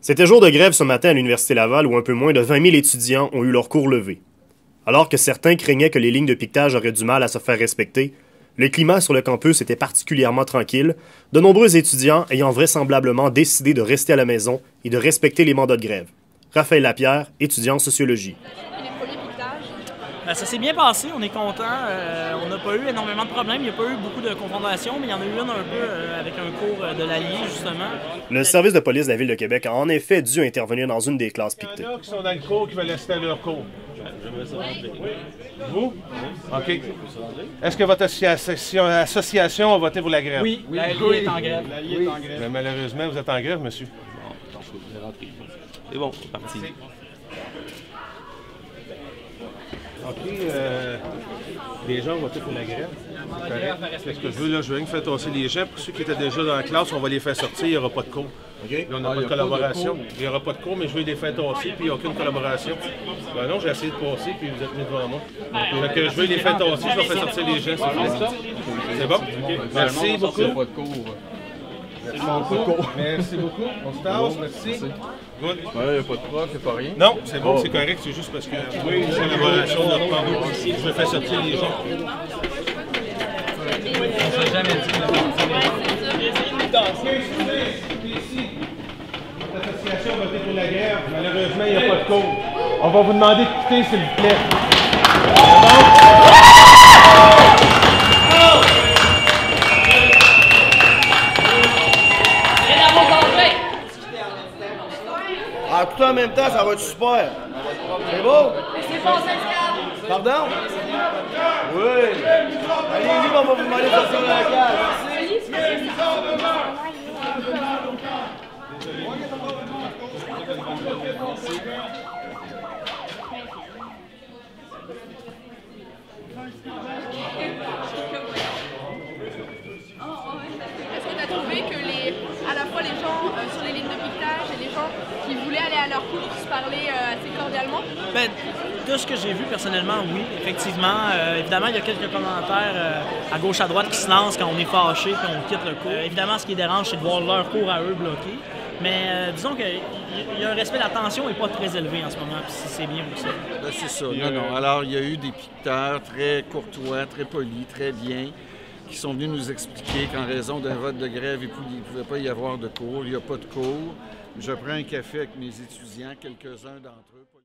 C'était jour de grève ce matin à l'Université Laval où un peu moins de 20 000 étudiants ont eu leur cours levés. Alors que certains craignaient que les lignes de piquetage auraient du mal à se faire respecter, le climat sur le campus était particulièrement tranquille, de nombreux étudiants ayant vraisemblablement décidé de rester à la maison et de respecter les mandats de grève. Raphaël Lapierre, étudiant en sociologie. Ça s'est bien passé, on est content. On n'a pas eu énormément de problèmes, il n'y a pas eu beaucoup de confrontations, mais il y en a eu une un peu avec un cours de l'Allier, justement. Le service de police de la Ville de Québec a en effet dû intervenir dans une des classes piquetées. Il y en a qui sont dans le cours qui veulent rester à leur cours. Vous? OK. Est-ce que votre association a voté pour la grève? Oui, l'Allier est en grève. Mais malheureusement, vous êtes en grève, monsieur. C'est bon, c'est parti. OK. Les gens ont voté pour la grève. C'est ce que je veux, là. Je veux rien faire tasser les gens. Pour ceux qui étaient déjà dans la classe, on va les faire sortir. Il n'y aura pas de cours. Là, on n'a pas de collaboration. Il n'y aura pas de cours, mais je veux les faire tasser, puis il n'y a aucune collaboration. Ben non, j'ai essayé de passer, puis vous êtes mis devant moi. Donc, je veux les faire tasser, je vais faire sortir les gens. C'est bon? Merci beaucoup. Merci beaucoup. On se tasse, merci. Good. Il n'y a pas de prof, il n'y a pas rien. Non, c'est bon, c'est correct, c'est juste parce que oui, la collaboration de notre part, je veux faire sortir les gens. On s'est jamais dit. L'association a voté pour la grève. Malheureusement, il n'y a pas de cours. On va vous demander de quitter, s'il vous plaît. Ah, tout en même temps, ça va être super. C'est beau? C'est bon, ça. Pardon? Oui. Allez-y, on va vous demander de sortir de la cage. Est-ce que tu as trouvé que à la fois les gens sur les lignes de piquetage et les gens qui voulaient aller à leur cours se parlaient assez cordialement? Ben, de ce que j'ai vu personnellement, oui, effectivement. Évidemment, il y a quelques commentaires à gauche, à droite qui se lancent quand on est fâché et qu'on quitte le cours. Évidemment, ce qui dérange, c'est de voir leur cours à eux bloqué. Mais disons qu'il y a un respect, la tension n'est pas très élevée en ce moment, puis c'est bien pour ça. Ben, c'est ça. Non. Alors, il y a eu des piqueteurs très courtois, très polis, très bien, qui sont venus nous expliquer qu'en raison d'un vote de grève, il ne pouvait pas y avoir de cours. Il n'y a pas de cours. Je prends un café avec mes étudiants, quelques-uns d'entre eux.